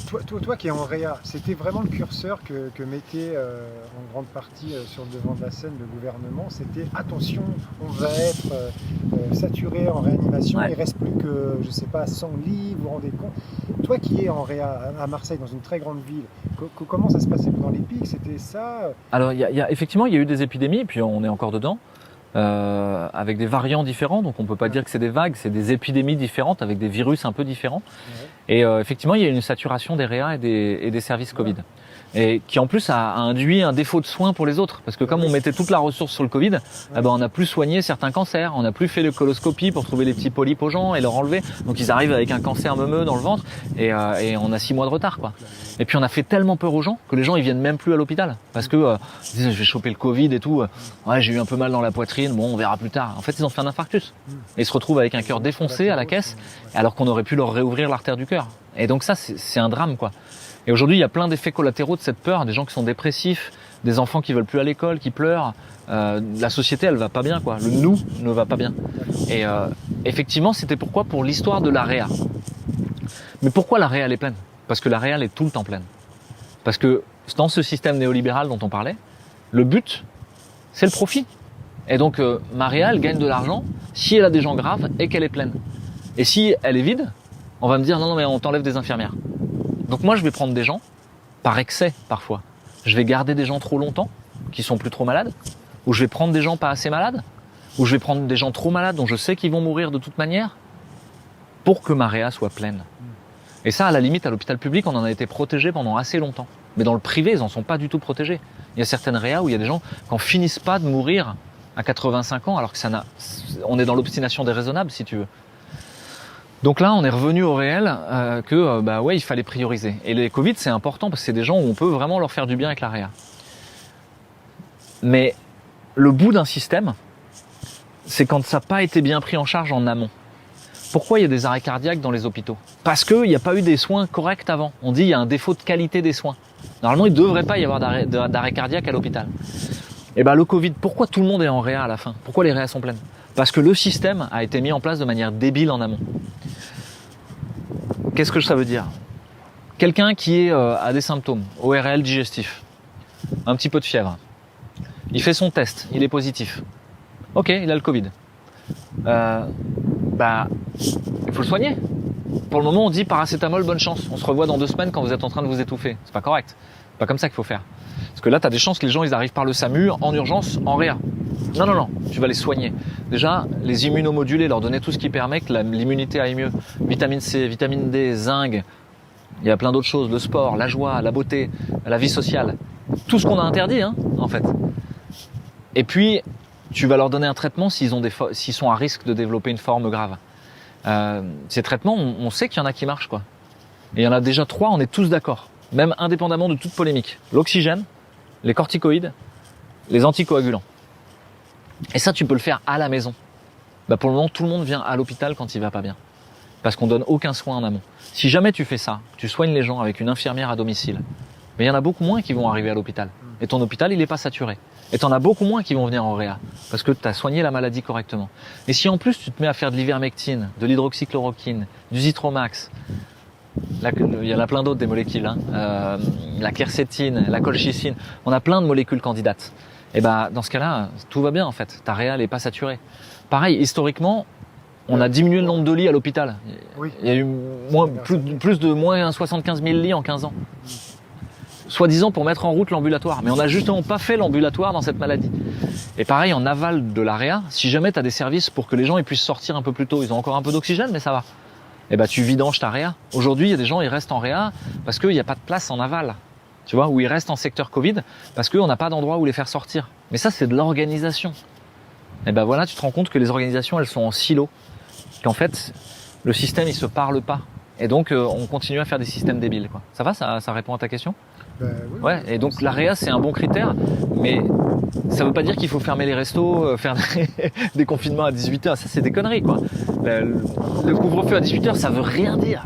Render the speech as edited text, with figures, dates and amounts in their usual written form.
Toi qui es en réa, c'était vraiment le curseur que mettait en grande partie sur le devant de la scène le gouvernement. C'était attention, on va être saturé en réanimation, Ouais. il reste plus que, je sais pas, 100 lits, vous vous rendez compte? Toi qui es en réa à Marseille, dans une très grande ville, comment ça se passait pendant les pics? C'était ça? Alors, effectivement, il y a eu des épidémies, puis on est encore dedans, avec des variants différents. Donc, on peut pas dire que c'est des vagues, c'est des épidémies différentes avec des virus un peu différents. Ouais. Et effectivement, il y a eu une saturation des réa et des services Covid. Et qui en plus a induit un défaut de soins pour les autres. Parce que comme on mettait toute la ressource sur le Covid, eh ben, on n'a plus soigné certains cancers, on n'a plus fait le coloscopie pour trouver les petits polypes aux gens et leur enlever. Donc ils arrivent avec un cancer meumeux dans le ventre et on a 6 mois de retard, quoi. Et puis on a fait tellement peur aux gens que les gens ils viennent même plus à l'hôpital. Parce que ils disent je vais choper le Covid et tout. Ouais, j'ai eu un peu mal dans la poitrine, bon on verra plus tard. En fait ils ont fait un infarctus. Et ils se retrouvent avec un cœur défoncé à la caisse alors qu'on aurait pu leur réouvrir l'artère du cœur. Et donc ça c'est un drame, quoi. Et aujourd'hui, il y a plein d'effets collatéraux de cette peur, des gens qui sont dépressifs, des enfants qui veulent plus à l'école, qui pleurent. La société, elle va pas bien, quoi. Le nous ne va pas bien. Et effectivement, c'était pourquoi pour l'histoire de la réa. Mais pourquoi la réa elle est pleine? Parce que la réa elle est tout le temps pleine. Parce que dans ce système néolibéral dont on parlait, le but, c'est le profit. Et donc, ma réa, elle gagne de l'argent si elle a des gens graves et qu'elle est pleine. Et si elle est vide, on va me dire non, mais on t'enlève des infirmières. Donc moi, je vais prendre des gens, par excès parfois. Je vais garder des gens trop longtemps, qui sont plus trop malades, ou je vais prendre des gens pas assez malades, ou je vais prendre des gens trop malades dont je sais qu'ils vont mourir de toute manière, pour que ma réa soit pleine. Et ça, à la limite, à l'hôpital public, on en a été protégé pendant assez longtemps. Mais dans le privé, ils en sont pas du tout protégés. Il y a certaines réas où il y a des gens qui en finissent pas de mourir à 85 ans, alors que on est dans l'obstination déraisonnable, si tu veux. Donc là, on est revenu au réel ouais, il fallait prioriser. Et les Covid, c'est important parce que c'est des gens où on peut vraiment leur faire du bien avec la réa. Mais le bout d'un système, c'est quand ça n'a pas été bien pris en charge en amont. Pourquoi il y a des arrêts cardiaques dans les hôpitaux? Parce qu'il n'y a pas eu des soins corrects avant. On dit qu'il y a un défaut de qualité des soins. Normalement, il ne devrait pas y avoir d'arrêt cardiaque à l'hôpital. Et ben le Covid, pourquoi tout le monde est en réa à la fin? Pourquoi les réas sont pleines? Parce que le système a été mis en place de manière débile en amont. Qu'est-ce que ça veut dire? Quelqu'un qui a des symptômes, ORL digestif, un petit peu de fièvre, il fait son test, il est positif. Ok, il a le Covid. Il faut le soigner. Pour le moment, on dit paracétamol, bonne chance. On se revoit dans 2 semaines quand vous êtes en train de vous étouffer. C'est pas correct. C'est pas comme ça qu'il faut faire. Parce que là, tu as des chances que les gens ils arrivent par le SAMU en urgence, en réa. Non, tu vas les soigner. Déjà, les immunomodulés, leur donner tout ce qui permet que l'immunité aille mieux. Vitamine C, vitamine D, zinc, il y a plein d'autres choses, le sport, la joie, la beauté, la vie sociale. Tout ce qu'on a interdit, en fait. Et puis, tu vas leur donner un traitement s'ils sont à risque de développer une forme grave. Ces traitements, on sait qu'il y en a qui marchent, quoi. Et il y en a déjà 3, on est tous d'accord. Même indépendamment de toute polémique. L'oxygène, les corticoïdes, les anticoagulants. Et ça, tu peux le faire à la maison. Pour le moment, tout le monde vient à l'hôpital quand il va pas bien. Parce qu'on donne aucun soin en amont. Si jamais tu fais ça, tu soignes les gens avec une infirmière à domicile, mais il y en a beaucoup moins qui vont arriver à l'hôpital. Et ton hôpital, il est pas saturé. Et t'en as beaucoup moins qui vont venir en réa. Parce que tu as soigné la maladie correctement. Et si en plus, tu te mets à faire de l'ivermectine, de l'hydroxychloroquine, du Zitromax, il y en a plein d'autres des molécules, la quercétine, la colchicine, on a plein de molécules candidates. Et dans ce cas-là, tout va bien en fait. Ta réa n'est pas saturée. Pareil, historiquement, on a diminué le nombre de lits à l'hôpital. Oui. Il y a eu plus de moins 75 000 lits en 15 ans. Soi-disant pour mettre en route l'ambulatoire. Mais on n'a justement pas fait l'ambulatoire dans cette maladie. Et pareil, en aval de la réa, si jamais tu as des services pour que les gens ils puissent sortir un peu plus tôt, ils ont encore un peu d'oxygène, mais ça va. Tu vidanges ta réa. Aujourd'hui, il y a des gens, ils restent en réa parce qu'il n'y a pas de place en aval. Tu vois, où ils restent en secteur Covid parce qu'on n'a pas d'endroit où les faire sortir. Mais ça, c'est de l'organisation. Voilà, tu te rends compte que les organisations, elles sont en silo. Qu'en fait, le système, il se parle pas. Et donc, on continue à faire des systèmes débiles, quoi. Ça va, ça répond à ta question? Oui, ouais, et donc la réa, c'est un bon critère, mais ça veut pas dire qu'il faut fermer les restos, faire des confinements à 18h. Ça, c'est des conneries, quoi. Le couvre-feu à 18h, ça veut rien dire.